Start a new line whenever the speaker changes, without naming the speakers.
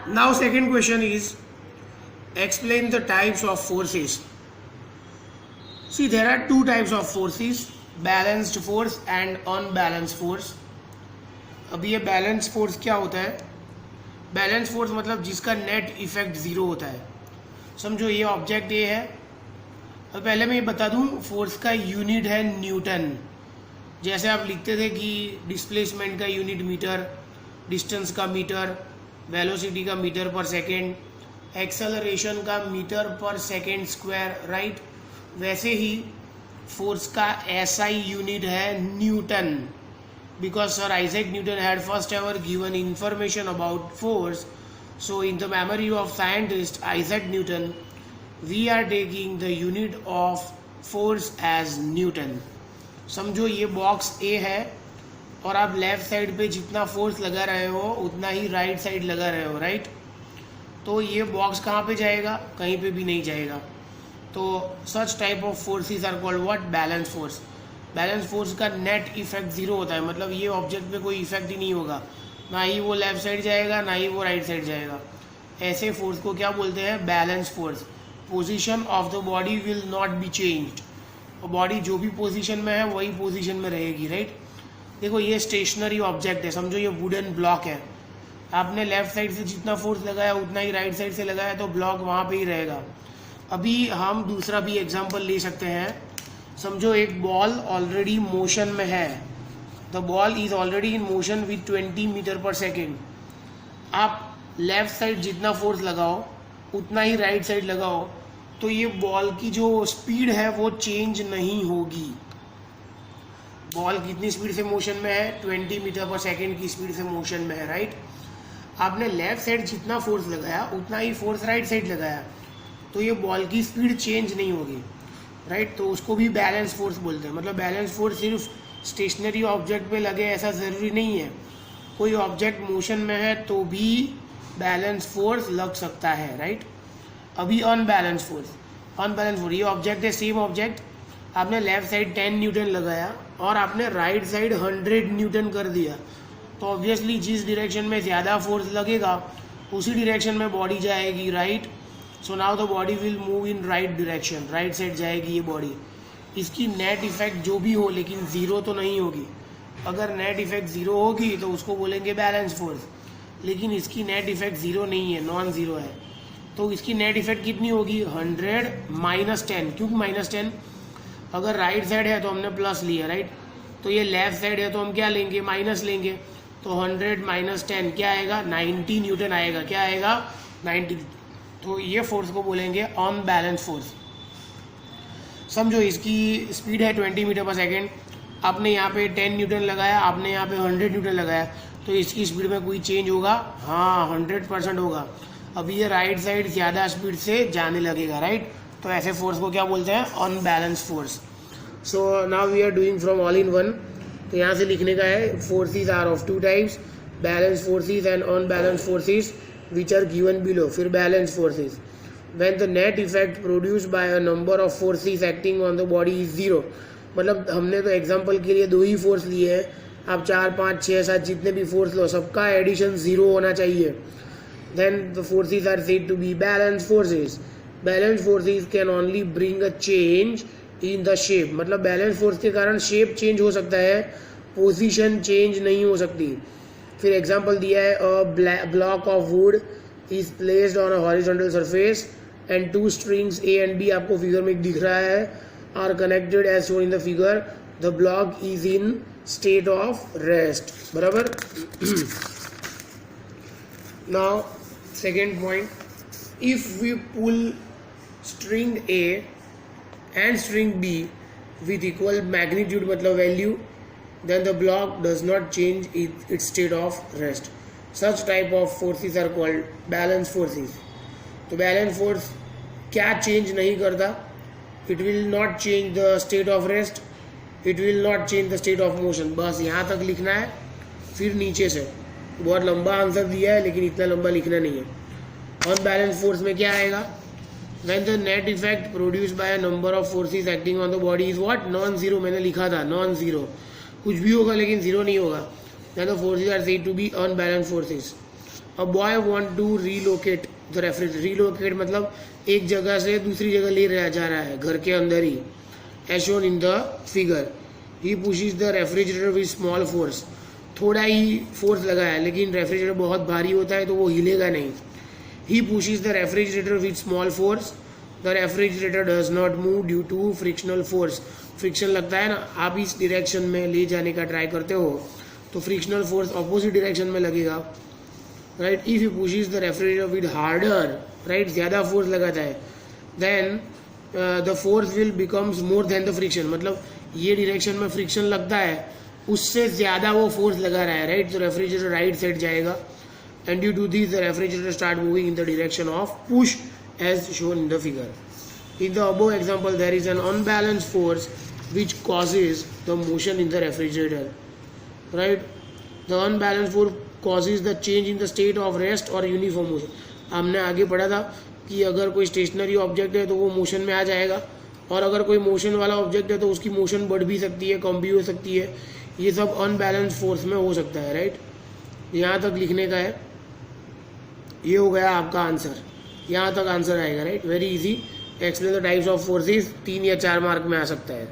Now second question is explain the types of forces. See, there are two types of forces, balanced force and unbalanced force. अब ये balance force क्या होता है? Balance force मतलब जिसका net effect zero होता है. समझो ये ऑब्जेक्ट ये है. अब पहले मैं ये बता दूं, फोर्स का यूनिट है न्यूटन. जैसे आप लिखते थे कि डिस्प्लेसमेंट का यूनिट मीटर, डिस्टेंस का मीटर, वेलोसिटी का मीटर पर सेकेंड, एक्सेलरेशन का मीटर पर सेकेंड स्क्वायर, राइट. वैसे ही फोर्स का एसआई यूनिट है Newton, because Sir Isaac Newton had first ever given information about force. So in the memory of scientist Isaac Newton, we are taking the unit of force as Newton. समझो ये box A है और आप left side पे जितना force लगा रहे हो उतना ही राइट साइड लगा रहे हो, राइट. तो ये बॉक्स कहाँ पे जाएगा? कहीं पे भी नहीं जाएगा. तो such type of forces are called what? Balance force. Balance force का नेट इफेक्ट ज़ीरो होता है, मतलब ये ऑब्जेक्ट पे कोई इफेक्ट ही नहीं होगा, ना ही वो लेफ्ट साइड जाएगा ना ही वो राइट साइड जाएगा. ऐसे फोर्स को क्या बोलते हैं? Balance force. Position of the body will not be changed. Body जो भी पोजीशन में है वही पोजीशन में रहेगी, राइट. देखो ये स्टेशनरी ऑब्जेक्ट है, समझो ये वुडन ब्लॉक है. आपने लेफ्ट साइड से जितना फोर्स लगाया उतना ही राइट साइड से लगाया तो ब्लॉक वहाँ पे ही रहेगा. अभी हम दूसरा भी एग्जाम्पल ले सकते हैं. समझो एक बॉल ऑलरेडी मोशन में है. The ball is already in motion with 20 metre पर सेकेंड. आप लेफ्ट साइड जितना फोर्स लगाओ उतना ही राइट साइड लगाओ तो ये बॉल की जो स्पीड है वो चेंज नहीं होगी. बॉल कितनी स्पीड से मोशन में है? 20 मीटर पर सेकेंड की स्पीड से मोशन में है, राइट. आपने लेफ्ट साइड जितना फोर्स लगाया उतना ही फोर्स राइट साइड लगाया तो ये बॉल की स्पीड चेंज नहीं होगी, राइट. तो उसको भी बैलेंस फोर्स बोलते हैं. मतलब बैलेंस फोर्स सिर्फ स्टेशनरी ऑब्जेक्ट पे लगे ऐसा ज़रूरी नहीं है. कोई ऑब्जेक्ट मोशन में है तो भी बैलेंस फोर्स लग सकता है, राइट. अभी अनबैलेंस फोर्स, ये ऑब्जेक्ट है, सेम ऑब्जेक्ट. आपने लेफ्ट साइड 10 न्यूटन लगाया और आपने राइट साइड 100 न्यूटन कर दिया तो ऑब्वियसली जिस डायरेक्शन में ज़्यादा फोर्स लगेगा उसी डायरेक्शन में बॉडी जाएगी, right. So now the body will move in right direction, right side जाएगी ये बॉडी. इसकी नेट इफेक्ट जो भी हो लेकिन ज़ीरो तो नहीं होगी. अगर नेट इफेक्ट ज़ीरो होगी तो उसको बोलेंगे बैलेंस फोर्स, लेकिन इसकी नेट इफेक्ट ज़ीरो नहीं है, नॉन ज़ीरो है. तो इसकी नेट इफेक्ट कितनी होगी? 100 माइनस 10. क्यों माइनस 10? अगर राइट साइड है तो हमने प्लस लिया, राइट. तो ये लेफ्ट साइड है तो हम क्या लेंगे? माइनस लेंगे. तो 100 माइनस 10 क्या आएगा? 90 न्यूटन आएगा. क्या आएगा? 90. तो ये फोर्स को बोलेंगे अनबैलेंस फोर्स. समझो इसकी स्पीड है 20 मीटर पर सेकेंड. आपने यहाँ पे 10 न्यूटन लगाया, आपने यहाँ पे 100 न्यूटन लगाया तो इसकी स्पीड में कोई चेंज होगा? हाँ, 100% होगा. अभी ये राइट साइड ज़्यादा स्पीड से जाने लगेगा, राइट. तो ऐसे फोर्स को क्या बोलते हैं? Unbalance force. So now we are doing from all in one. तो यहाँ से लिखने का है forces are of two types, balance forces and unbalance forces which are given below. फिर balance forces. when the net effect produced by a number of forces acting on the body is zero. मतलब हमने तो example के लिए दो ही force लिए हैं. आप 4, 5, 6, 7 जितने भी फोर्स लो सबका एडिशन ज़ीरो होना चाहिए. then the forces are said to be balanced forces. Balanced forces can only bring a change in the shape. मतलब बैलेंस फोर्स के कारण शेप चेंज हो सकता है, पोजीशन चेंज नहीं हो सकती. फिर एग्जांपल दिया है, a block of wood is placed on a horizontal surface and two strings A and B, आपको फिगर में दिख रहा है, are connected as shown in the figure. The block is in state of rest. बराबर. Now second point, if we pull string A and string B with equal magnitude मतलब value, then the block does not change its state of rest. Such type of forces are called balance forces. तो balance force क्या change नहीं करता? It will not change the state of rest. It will not change the state of motion. बस यहाँ तक लिखना है. फिर नीचे से बहुत लंबा आंसर दिया है लेकिन इतना लंबा लिखना नहीं है. अनबैलेंस फोर्स में क्या आएगा? when the net effect produced by a number of forces acting on the body is what? Non zero. मैंने लिखा था नॉन जीरो. कुछ भी होगा लेकिन जीरो नहीं होगा. then the forces are said to be unbalanced forces. A boy want to relocate the refrigerator. Relocate मतलब एक जगह से दूसरी जगह ले जा रहा है घर के अंदर ही, as shown in the figure. He pushes the refrigerator with small force. थोड़ा ही फोर्स लगा है लेकिन रेफ्रिजरेटर बहुत भारी होता है तो वो हिलेगा नहीं. He pushes the refrigerator with small force. The refrigerator does not move due to frictional force. Friction लगता है ना, आप इस डायरेक्शन में ले जाने का ट्राई करते हो तो फ्रिक्शनल फोर्स ऑपोजिट डायरेक्शन में लगेगा, right. If you pushes the refrigerator with harder, right, ज़्यादा फोर्स लगाता है, then the force will becomes more than the friction. मतलब ये डायरेक्शन में फ्रिक्शन लगता है उससे ज़्यादा वो फोर्स लगा रहा है, राइट. तो रेफ्रिजरेटर राइट साइड जाएगा and due to this the refrigerator start moving in the direction of push as shown in the figure. In the above example, there is an unbalanced force which causes the motion in the refrigerator, right. The unbalanced force causes the change in the state of rest or uniform motion. हमने आगे पढ़ा था कि अगर कोई stationery object है तो वो मोशन में आ जाएगा, और अगर कोई मोशन वाला ऑब्जेक्ट है तो उसकी मोशन बढ़ भी सकती है, कम भी हो सकती है. ये सब अनबैलेंस फोर्स में हो सकता है, राइट. यहाँ तक लिखने का है. ये हो गया आपका आंसर. यहाँ तक आंसर आएगा, right. Very easy. Explain the types of forces 3 या 4 मार्क में आ सकता है.